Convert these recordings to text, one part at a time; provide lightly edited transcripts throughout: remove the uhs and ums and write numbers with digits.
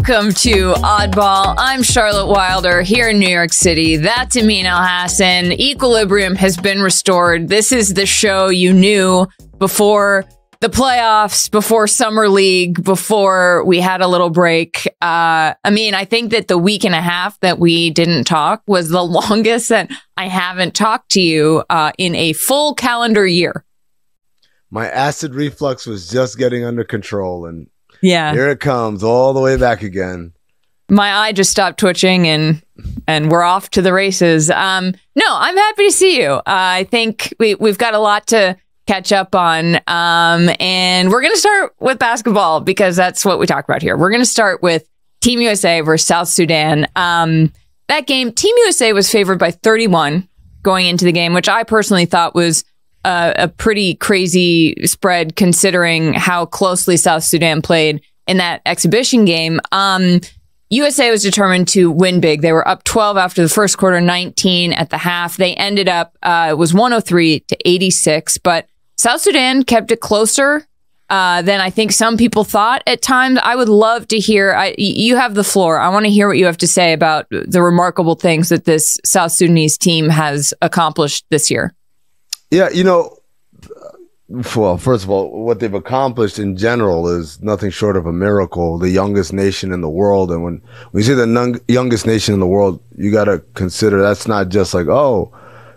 Welcome to Oddball. I'm Charlotte Wilder here in New York City. That's Amin Elhassan. Equilibrium has been restored. This is the show you knew before the playoffs, before Summer League, before we had a little break. Amin, I think that the week and a half that we didn't talk was the longest that I haven't talked to you in a full calendar year. My acid reflux was just getting under control, and yeah, here it comes all the way back again. My eye just stopped twitching, and we're off to the races. No, I'm happy to see you. I think we've got a lot to catch up on, and we're going to start with basketball because that's what we talk about here. We're going to start with Team USA versus South Sudan. That game, Team USA was favored by 31 going into the game, which I personally thought was a pretty crazy spread considering how closely South Sudan played in that exhibition game. USA was determined to win big. They were up 12 after the first quarter, 19 at the half. They ended up, it was 103-86, but South Sudan kept it closer than I think some people thought at times. I would love to hear, you have the floor. I want to hear what you have to say about the remarkable things that this South Sudanese team has accomplished this year. Yeah, well, first of all, what they've accomplished in general is nothing short of a miracle. The youngest nation in the world. And when you say the youngest nation in the world, you got to consider that's not just like, oh,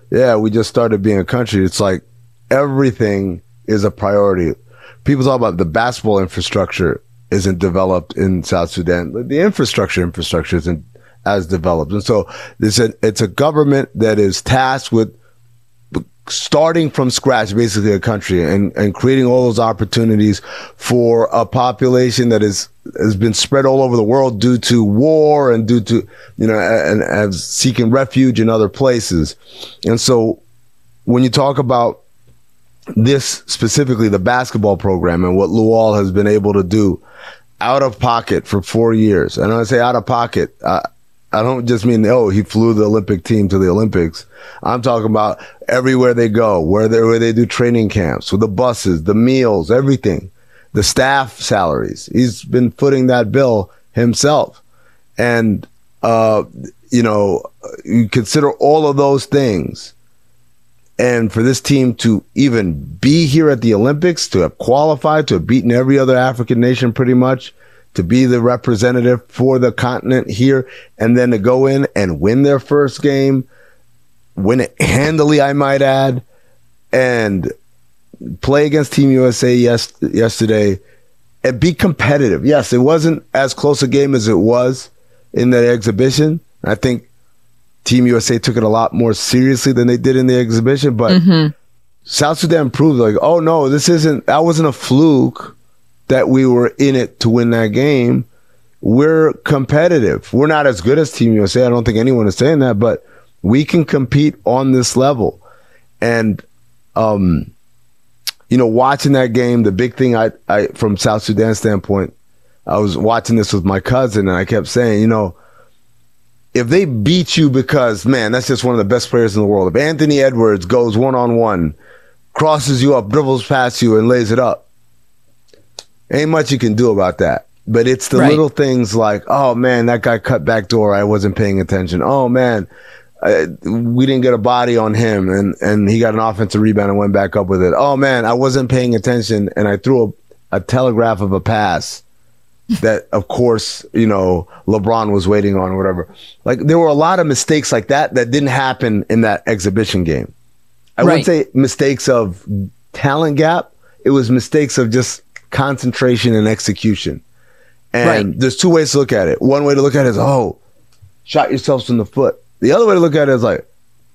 yeah, we just started being a country. It's like everything is a priority. People talk about the basketball infrastructure isn't developed in South Sudan. The infrastructure isn't as developed. And so it's a government that is tasked with starting from scratch, basically a country, and creating all those opportunities for a population that has been spread all over the world due to war and due to, and seeking refuge in other places. And so when you talk about this specifically, the basketball program and what Lual has been able to do out of pocket for 4 years, and when I say out of pocket, I don't just mean, he flew the Olympic team to the Olympics. I'm talking about everywhere they go, where they do training camps, with the buses, the meals, everything, the staff salaries. He's been footing that bill himself. And, you consider all of those things. And for this team to even be here at the Olympics, to have qualified, to have beaten every other African nation pretty much, to be the representative for the continent here, and then to go in and win their first game, win it handily, I might add, and play against Team USA yesterday and be competitive. Yes, it wasn't as close a game as it was in the exhibition. I think Team USA took it a lot more seriously than they did in the exhibition, but South Sudan proved like, oh no, that wasn't a fluke that we were in it to win that game. We're competitive. We're not as good as Team USA. I don't think anyone is saying that, but we can compete on this level. And, watching that game, the big thing I from South Sudan standpoint, I was watching this with my cousin and I kept saying, if they beat you because, man, that's just one of the best players in the world. If Anthony Edwards goes one-on-one, crosses you up, dribbles past you and lays it up, ain't much you can do about that. But it's the little things like, oh, man, that guy cut back door. I wasn't paying attention. Oh, man, we didn't get a body on him. And he got an offensive rebound and went back up with it. Oh, man, I wasn't paying attention. And I threw a telegraph of a pass that, of course, LeBron was waiting on or whatever. Like, there were a lot of mistakes like that didn't happen in that exhibition game. I wouldn't say mistakes of talent gap. It was mistakes of just concentration and execution. And there's two ways to look at it. One way to look at it is, shot yourselves in the foot. The other way to look at it is like,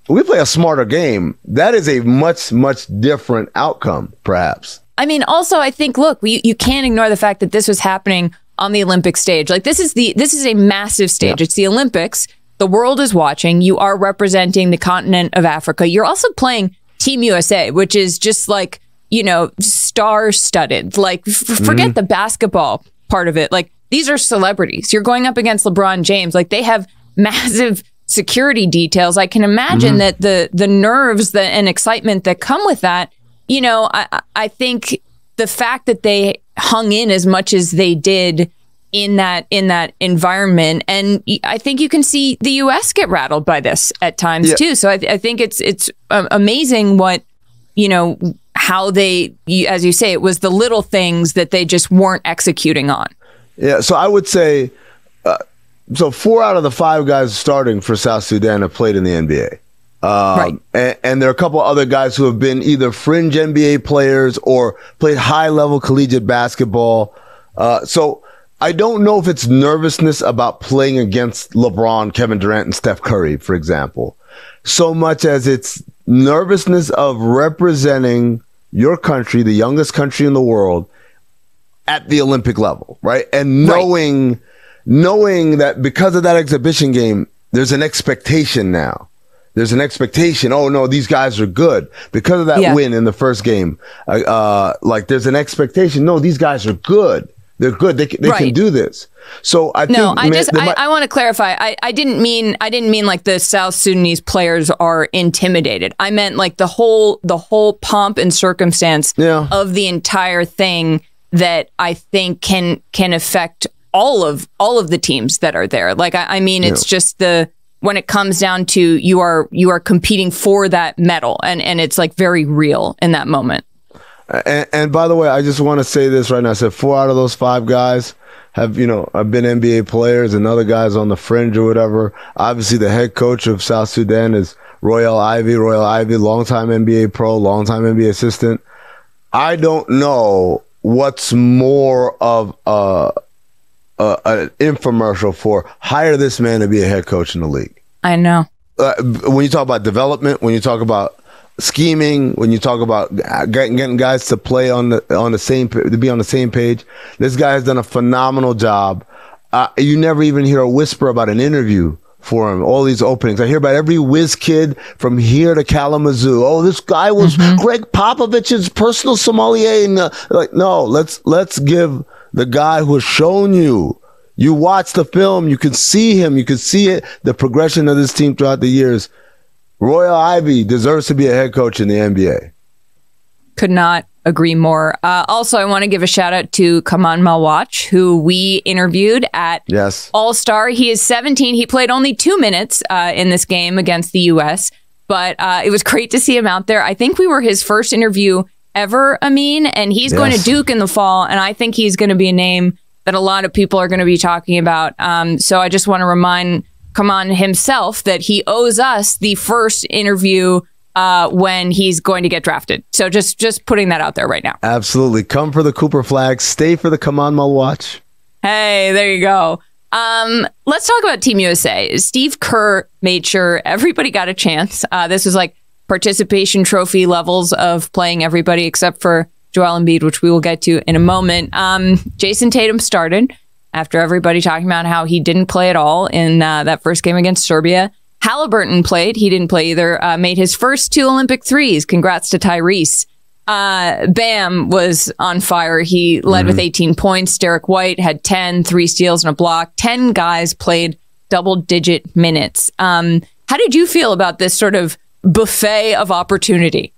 we play a smarter game. That is a much, much different outcome, perhaps. I mean, also, I think, look, you can't ignore the fact that this was happening on the Olympic stage. Like, this is a massive stage. Yeah. It's the Olympics. The world is watching. You are representing the continent of Africa. You're also playing Team USA, which is just like, star-studded. Like, forget the basketball part of it. Like, these are celebrities. You're going up against LeBron James. Like, they have massive security details. I can imagine that the nerves and excitement that come with that, I think the fact that they hung in as much as they did in that environment. And I think you can see the U.S. get rattled by this at times too. So I think it's amazing what, how they, as you say, it was the little things that they just weren't executing on. Yeah. So I would say, so 4 out of the 5 guys starting for South Sudan have played in the NBA. Right. And there are a couple other guys who have been either fringe NBA players or played high level collegiate basketball. So I don't know if it's nervousness about playing against LeBron, Kevin Durant, and Steph Curry, for example, so much as it's nervousness of representing your country, the youngest country in the world, at the Olympic level, right? And knowing that because of that exhibition game, there's an expectation now. There's an expectation. Oh no, these guys are good because of that win in the first game. There's an expectation. No, these guys are good. They're good. They can do this. So I think. I want to clarify. I didn't mean like the South Sudanese players are intimidated. I meant like the whole pomp and circumstance of the entire thing that I think can affect all of the teams that are there. Like I mean, it's just when it comes down to you are competing for that medal, and it's like very real in that moment. And by the way, I just want to say this right now. I said 4 out of those 5 guys have been NBA players, and other guys on the fringe or whatever. Obviously, the head coach of South Sudan is Royal Ivy, longtime NBA pro, longtime NBA assistant. I don't know what's more of an infomercial for hire this man to be a head coach in the league. I know. When you talk about development, when you talk about scheming, when you talk about getting guys to play on the same, to be on the same page, this guy has done a phenomenal job. You never even hear a whisper about an interview for him. All these openings, I hear about every whiz kid from here to Kalamazoo. Oh, this guy was Greg Popovich's personal sommelier. And no, let's give the guy who has shown you. You watch the film, you can see him, you can see it, the progression of this team throughout the years. Royal Ivy deserves to be a head coach in the NBA. Could not agree more. Also, I want to give a shout out to Kaman Malwatch, who we interviewed at All-Star. He is 17. He played only 2 minutes in this game against the U.S., but it was great to see him out there. I think we were his first interview ever, Amin, and he's going to Duke in the fall, and I think he's going to be a name that a lot of people are going to be talking about. So I just want to remind Kaman himself that he owes us the first interview when he's going to get drafted. So just putting that out there right now. Absolutely. Come for the Cooper flag. Stay for the Kaman Malwatch. Hey, there you go. Let's talk about Team USA. Steve Kerr made sure everybody got a chance. This was like participation trophy levels of playing everybody except for Joel Embiid, which we will get to in a moment. Jason Tatum started after everybody talking about how he didn't play at all in that first game against Serbia. Halliburton played. He didn't play either. Made his first 2 Olympic threes. Congrats to Tyrese. Bam was on fire. He led with 18 points. Derek White had 10, 3 steals and a block. 10 guys played double-digit minutes. How did you feel about this sort of buffet of opportunity?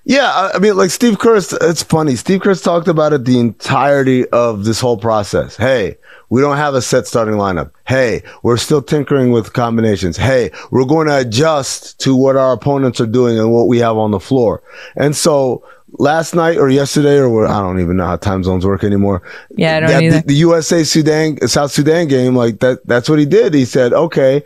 Yeah, I mean, like Steve Kerr, it's funny. Steve Kerr's talked about it the entirety of this whole process. Hey, we don't have a set starting lineup. Hey, we're still tinkering with combinations. Hey, we're going to adjust to what our opponents are doing and what we have on the floor. And so last night or yesterday, or I don't even know how time zones work anymore. Yeah, I don't either. The South Sudan game, like that's what he did. He said, okay,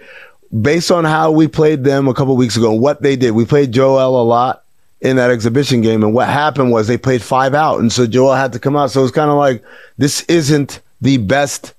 based on how we played them a couple of weeks ago, what they did, we played Joel a lot in that exhibition game, and what happened was they played 5 out, and so Joel had to come out. So it's kind of like, this isn't the best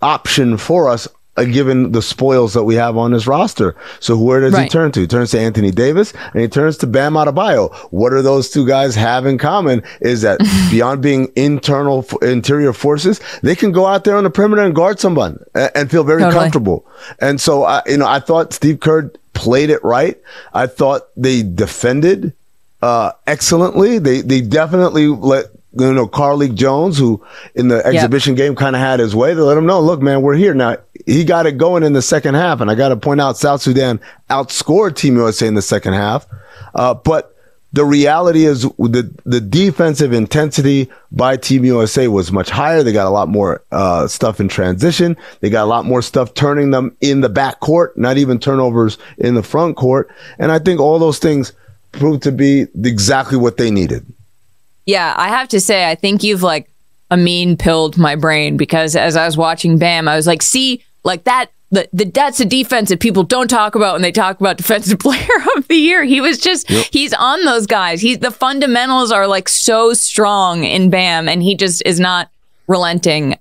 option for us given the spoils that we have on this roster. So where does he turn to? He turns to Anthony Davis, and he turns to Bam Adebayo. What do those 2 guys have in common is that beyond being interior forces, they can go out there on the perimeter and guard someone and feel very comfortable. And so I thought Steve Kerr played it right. I thought they defended excellently. They definitely let Carlik Jones, who in the exhibition game kind of had his way, to let him know, look, man, we're here. Now, he got it going in the second half, and I got to point out South Sudan outscored Team USA in the second half. But the reality is the defensive intensity by Team USA was much higher. They got a lot more stuff in transition. They got a lot more stuff turning them in the back court, not even turnovers in the front court. And I think all those things proved to be exactly what they needed. Yeah, I have to say, I think you've like Amin pilled my brain, because as I was watching Bam, I was like, see, like that. That's a defense that people don't talk about when they talk about Defensive Player of the Year. He was just, he's on those guys. The fundamentals are like so strong in Bam, and he just is not relenting.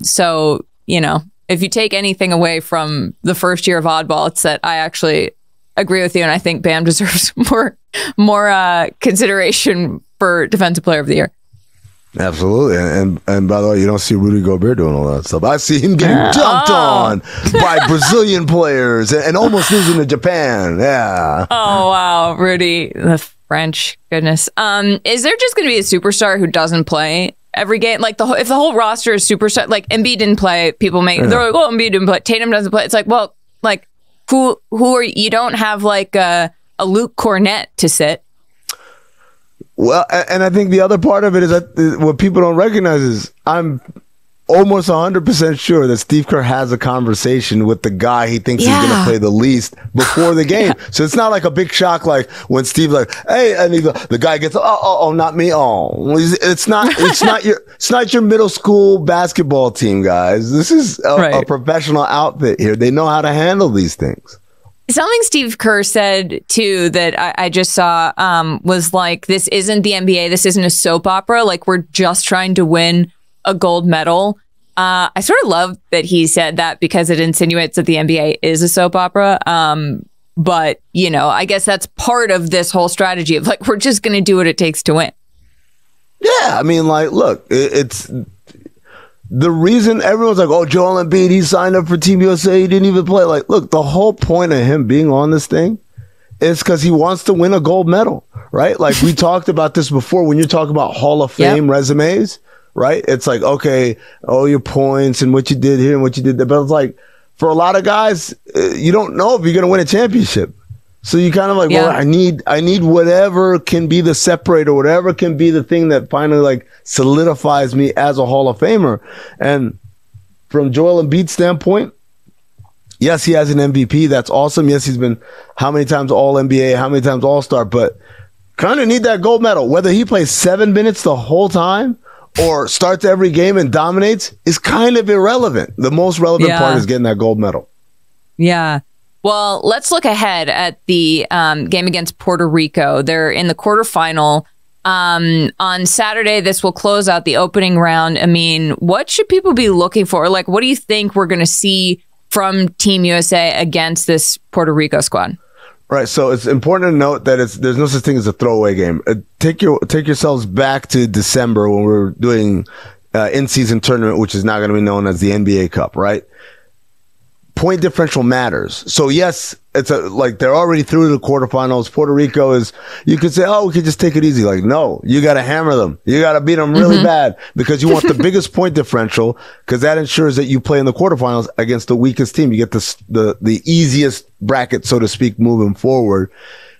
So, you know, if you take anything away from the first year of Oddball, it's that I actually agree with you, and I think Bam deserves more consideration for Defensive Player of the Year. Absolutely. And by the way, you don't see Rudy Gobert doing all that stuff. I see him getting dunked on by Brazilian players and almost losing to Japan. Yeah. Oh, wow. Rudy, the French. Goodness. Is there just going to be a superstar who doesn't play every game? Like if the whole roster is superstar, like Embiid didn't play, they're like, oh, Embiid didn't play. Tatum doesn't play. It's like, well, like who are you? Don't have like a Luke Cornett to sit. Well, and I think the other part of it is that what people don't recognize is I'm almost 100% sure that Steve Kerr has a conversation with the guy he thinks is going to play the least before the game. So it's not like a big shock like when Steve's like, hey, and the guy gets, oh, not me. Oh, it's not your middle school basketball team, guys. This is a professional outfit here. They know how to handle these things. Something Steve Kerr said, too, that I just saw was like, this isn't the NBA. This isn't a soap opera. Like, we're just trying to win a gold medal. I sort of love that he said that, because it insinuates that the NBA is a soap opera. But, you know, I guess that's part of this whole strategy of like, we're just going to do what it takes to win. Yeah, I mean, like, look, it's the reason everyone's like, oh, Joel Embiid, he signed up for Team USA, he didn't even play. Like, look, the whole point of him being on this thing is because he wants to win a gold medal, right? Like, we talked about this before when you're talking about Hall of Fame resumes, right? It's like, okay, all your points and what you did here and what you did there. But it's like, for a lot of guys, you don't know if you're going to win a championship. So you kind of like, well, I need whatever can be the separator, whatever can be the thing that finally like solidifies me as a Hall of Famer. And from Joel Embiid's standpoint, yes, he has an MVP. That's awesome. Yes, he's been how many times All NBA, how many times All-Star, but kind of need that gold medal. Whether he plays 7 minutes the whole time or starts every game and dominates is kind of irrelevant. The most relevant part is getting that gold medal. Yeah. Well, let's look ahead at the game against Puerto Rico. They're in the quarterfinal. On Saturday, this will close out the opening round. I mean, what should people be looking for? Like, what do you think we're going to see from Team USA against this Puerto Rico squad? Right. So it's important to note that there's no such thing as a throwaway game. Take yourselves back to December when we were doing in-season tournament, which is now going to be known as the NBA Cup, right? Point differential matters. So yes, it's like they're already through the quarterfinals. Puerto Rico is, you could say, oh, we could just take it easy. Like, no, you got to hammer them. You got to beat them really bad, because you want the biggest point differential, because that ensures that you play in the quarterfinals against the weakest team. You get the easiest bracket, so to speak, moving forward.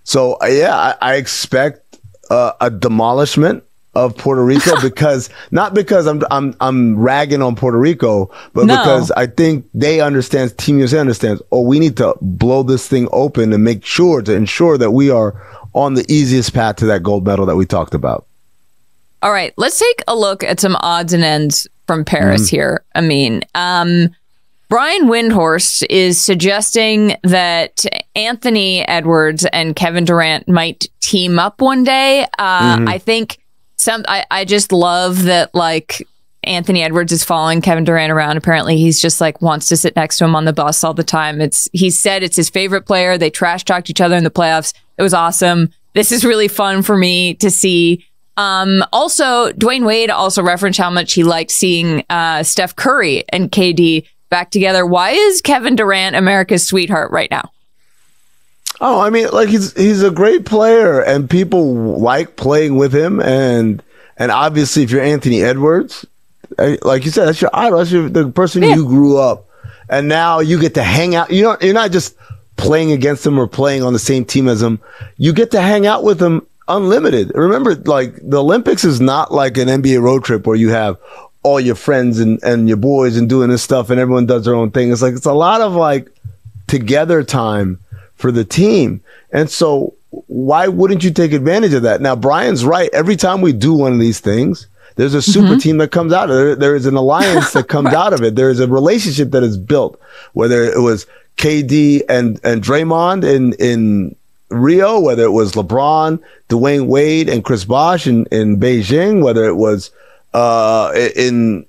So yeah, I expect a demolishment of Puerto Rico, because not because I'm ragging on Puerto Rico, but because I think they understand, Team USA understands, oh, we need to blow this thing open and make sure to ensure that we are on the easiest path to that gold medal that we talked about. All right, let's take a look at some odds and ends from Paris here. I mean, Brian Windhorst is suggesting that Anthony Edwards and Kevin Durant might team up one day. I think I just love that, like, Anthony Edwards is following Kevin Durant around. Apparently, he's just like wants to sit next to him on the bus all the time. He said it's his favorite player. They trash talked each other in the playoffs. It was awesome. This is really fun for me to see. Also, Dwayne Wade also referenced how much he liked seeing Steph Curry and KD back together. Why is Kevin Durant America's sweetheart right now? Oh, I mean, like, he's a great player, and people like playing with him, and obviously, if you're Anthony Edwards, like you said, that's your idol, that's the person you grew up, and now you get to hang out. You're not just playing against him or playing on the same team as him. You get to hang out with him unlimited. Remember, like the Olympics is not like an NBA road trip where you have all your friends and your boys and doing this stuff and everyone does their own thing. It's like, it's a lot of like together time for the team. And so why wouldn't you take advantage of that? Now, Brian's right. Every time we do one of these things, there's a super team that comes out of it. There is an alliance that comes out of it. There is a relationship that is built, whether it was KD and Draymond in Rio, whether it was LeBron, Dwayne Wade, and Chris Bosh in Beijing, whether it was it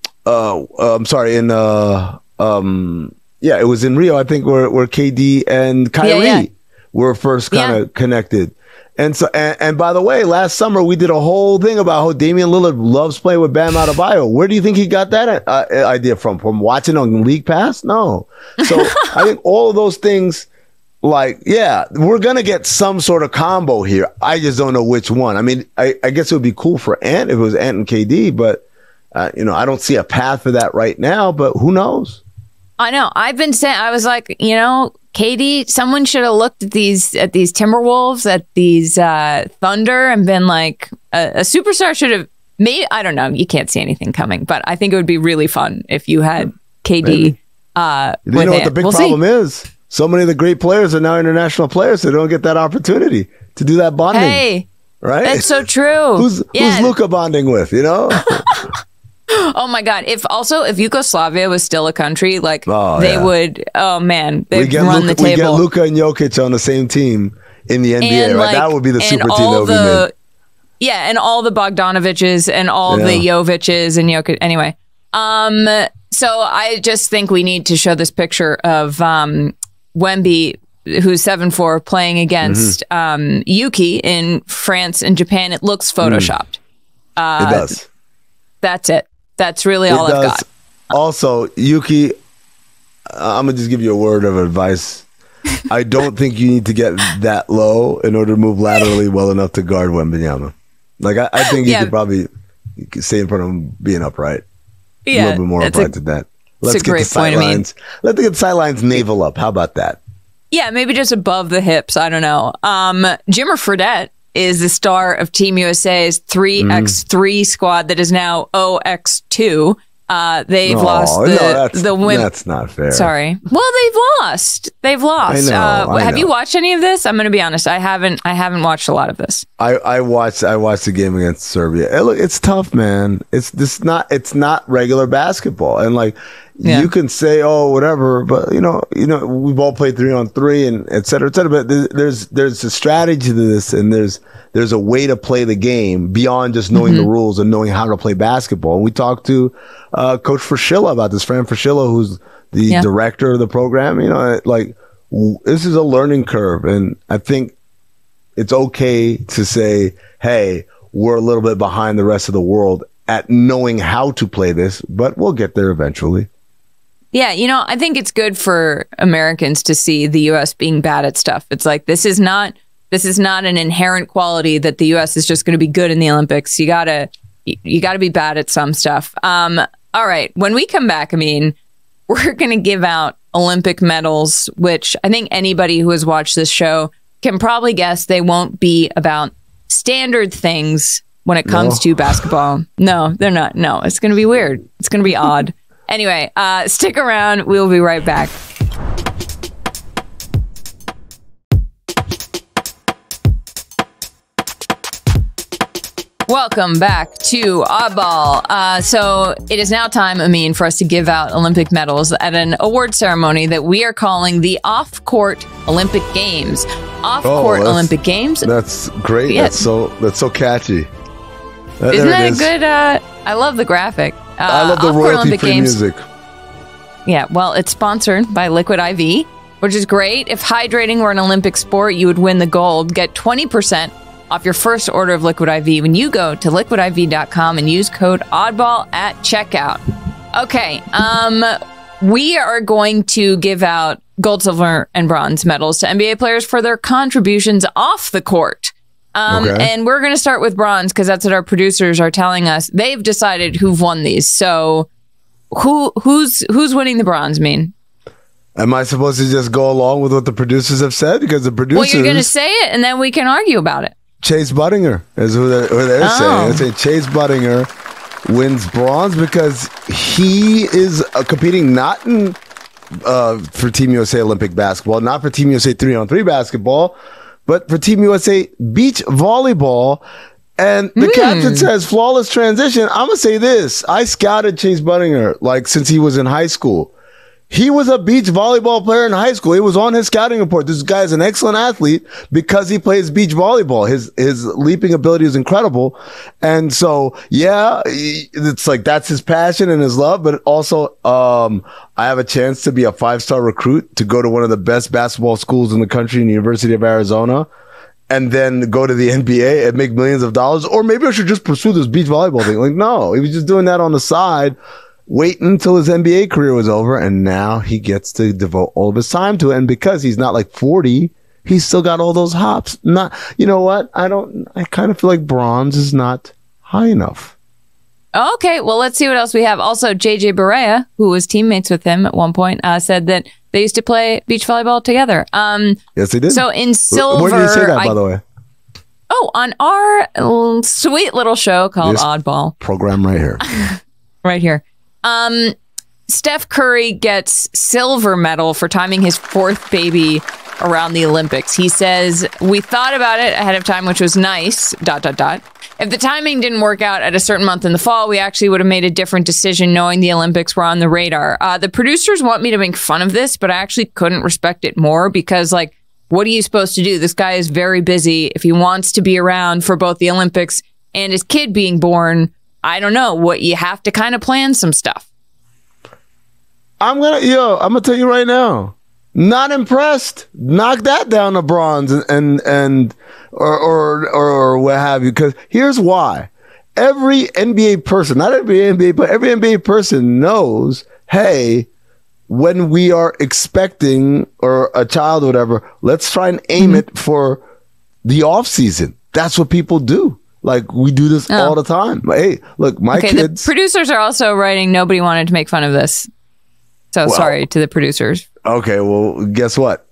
was in Rio, I think, where KD and Kyrie were first kind of connected. And so, and by the way, last summer we did a whole thing about how Damian Lillard loves playing with Bam Adebayo. Where do you think he got that idea from? From watching on League Pass? No. So I think all of those things, like, yeah, we're gonna get some sort of combo here. I just don't know which one. I mean, I guess it would be cool for Ant if it was Ant and KD, but I don't see a path for that right now. But who knows? I know. I've been saying, I was like, KD, someone should have looked at these Timberwolves, at these Thunder, and been like, a superstar should have made. I don't know. You can't see anything coming, but I think it would be really fun if you had KD. You know what the big problem is? So many of the great players are now international players. They don't get that opportunity to do that bonding. Hey, right? That's so true. Who's Luka bonding with? Oh my God! If Yugoslavia was still a country, like they would. Oh man, they'd run the table. We get Luka and Jokic on the same team in the NBA, and, right? That would be the super team that would be made. Yeah, and all the Bogdanoviches and all the Jovic's and Jokic. Anyway, so I just think we need to show this picture of Wemby, who's 7'4", playing against Yuki in France and Japan. It looks photoshopped. It does. That's it. That's really all I've got. Also, Yuki, I'm going to just give you a word of advice. I don't think you need to get that low in order to move laterally well enough to guard Wembanyama. Like, I think you could stay in front of him being upright. Yeah, a little bit more upright than that. Let's get the sidelines. Let's get the sidelines navel up. How about that? Yeah, maybe just above the hips. I don't know. Jimmer Fredette is the star of Team USA's 3x3 squad that is now 0x2. They've lost the women. That's not fair. Sorry. Well, they've lost. I know. Have you watched any of this? I'm going to be honest. I haven't watched a lot of this. I watched the game against Serbia. Look, it's tough, man. It's not regular basketball, and like. Yeah. You can say, oh, whatever, but we've all played 3-on-3 and et cetera, but there's a strategy to this, and there's a way to play the game beyond just knowing the rules and knowing how to play basketball. And we talked to Coach Fraschilla about this, Fran Fraschilla, who's the director of the program. This is a learning curve, and I think it's okay to say, hey, we're a little bit behind the rest of the world at knowing how to play this, but we'll get there eventually. Yeah, I think it's good for Americans to see the U.S. being bad at stuff. It's like, this is not an inherent quality that the U.S. is just going to be good in the Olympics. You gotta be bad at some stuff. All right, when we come back, Amin, we're going to give out Olympic medals, which I think anybody who has watched this show can probably guess they won't be about standard things when it comes to basketball. No, they're not. No, it's going to be weird. It's going to be odd. Anyway, stick around. We'll be right back. Welcome back to Oddball. So it is now time, Amin, for us to give out Olympic medals at an award ceremony that we are calling the Off-Court Olympic Games. Off-Court Olympic Games. That's great. Yeah. That's so catchy. Isn't that a good? I love the graphic. I love the royalty-free music. Yeah, well, it's sponsored by Liquid IV, which is great. If hydrating were an Olympic sport, you would win the gold. Get 20% off your first order of Liquid IV when you go to liquidiv.com and use code ODDBALL at checkout. Okay, we are going to give out gold, silver, and bronze medals to NBA players for their contributions off the court. And we're going to start with bronze because that's what our producers are telling us. They've decided who've won these. So who's winning the bronze, Mean? Am I supposed to just go along with what the producers have said? Because the producers... Well, you're going to say it and then we can argue about it. Chase Buttinger is who they're saying. They're saying Chase Buttinger wins bronze because he is competing not in for Team USA Olympic basketball, not for Team USA 3-on-3 basketball, but for Team USA beach volleyball. And the caption says, flawless transition. I'm going to say this. I scouted Chase Buttinger like since he was in high school. He was a beach volleyball player in high school. It was on his scouting report. This guy is an excellent athlete because he plays beach volleyball. His leaping ability is incredible. And so, yeah, it's like that's his passion and his love. But also, I have a chance to be a 5-star recruit to go to one of the best basketball schools in the country, the University of Arizona, and then go to the NBA and make millions of dollars. Or maybe I should just pursue this beach volleyball thing. Like, no, he was just doing that on the side, waiting until his NBA career was over, and now he gets to devote all of his time to it. And because he's not like 40, he's still got all those hops. Not, you know what? I kind of feel like bronze is not high enough. Okay, well, let's see what else we have. Also, JJ Barea, who was teammates with him at one point, said that they used to play beach volleyball together. Yes, they did. So in silver, where did you say that, by the way? Oh, on our sweet little show called Oddball. Program right here. Right here. Steph Curry gets silver medal for timing his 4th baby around the Olympics. He says, we thought about it ahead of time, which was nice, ... If the timing didn't work out at a certain month in the fall, we actually would have made a different decision knowing the Olympics were on the radar. The producers want me to make fun of this, but I actually couldn't respect it more because, like, what are you supposed to do? This guy is very busy. If he wants to be around for both the Olympics and his kid being born, I don't know. What you have to kind of plan some stuff. I'm gonna tell you right now. Not impressed. Knock that down to bronze or what have you. Because here's why. Every NBA person, not every NBA, but every NBA person knows, hey, when we are expecting or a child or whatever, let's try and aim it for the off season. That's what people do. Like, we do this all the time. Hey, look, my kids. The producers are also writing, nobody wanted to make fun of this. So sorry to the producers. Okay, well, guess what?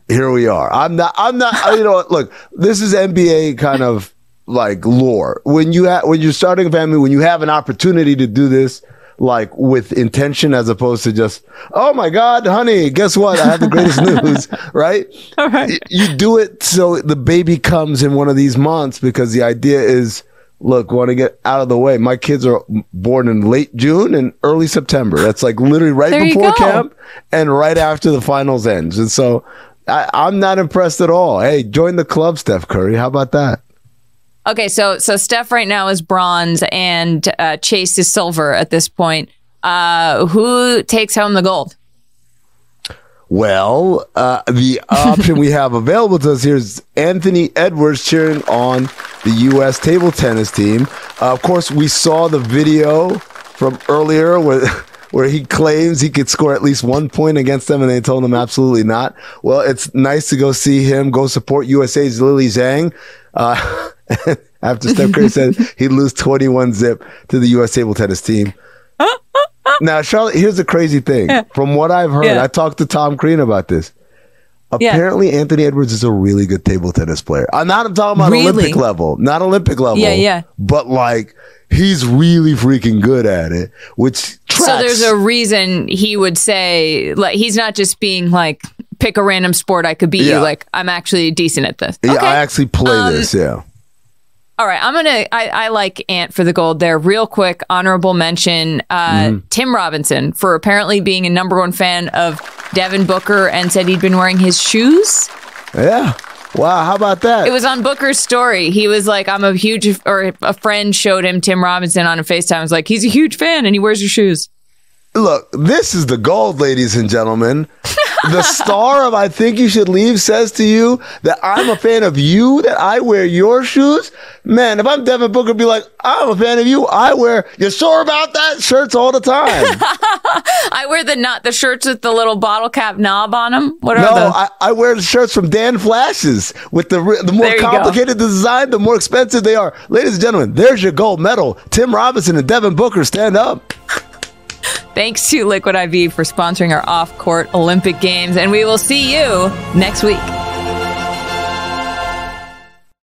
Here we are. I'm not, you know what? Look, this is NBA kind of like lore. When you're starting a family, when you have an opportunity to do this, like with intention as opposed to just, oh my God, honey, guess what? I have the greatest news, right? All right. You do it so the baby comes in one of these months because the idea is, look, want to get out of the way. My kids are born in late June and early September. That's like literally right before camp and right after the finals ends. And so I'm not impressed at all. Hey, join the club, Steph Curry. How about that? Okay, so Steph right now is bronze and Chase is silver at this point. Who takes home the gold? Well, the option we have available to us here is Anthony Edwards cheering on the U.S. table tennis team. Of course, we saw the video from earlier where he claims he could score at least 1 point against them, and they told him absolutely not. Well, it's nice to go see him, go support USA's Lily Zhang. After Steph Curry said he'd lose 21-0 to the U.S. table tennis team. Now, Charlotte, here's the crazy thing. From what I've heard, I talked to Tom Crean about this. Apparently, Anthony Edwards is a really good table tennis player. I'm talking about Olympic level. Not Olympic level. Yeah. But, like, he's really freaking good at it, which tracks. So there's a reason he would say, like, he's not just being like, pick a random sport, I could beat you. Like, I'm actually decent at this. Yeah, okay. I actually play this, All right, I like Ant for the gold there. Real quick, honorable mention, Tim Robinson for apparently being a #1 fan of Devin Booker and said he'd been wearing his shoes. Yeah. Wow, how about that? It was on Booker's story. He was like, a friend showed him Tim Robinson on a FaceTime. I was like, he's a huge fan and he wears your shoes. Look, this is the gold, ladies and gentlemen. The star of I Think You Should Leave says to you that I'm a fan of you, that I wear your shoes. Man, if I'm Devin Booker, be like, I'm a fan of you. I wear, you sure about that? Shirts all the time. I wear the shirts with the little bottle cap knob on them. What are those? I wear the shirts from Dan Flashes with the more complicated the design, the more expensive they are. Ladies and gentlemen, there's your gold medal. Tim Robinson and Devin Booker, stand up. Thanks to Liquid IV for sponsoring our off-court Olympic Games, and we will see you next week.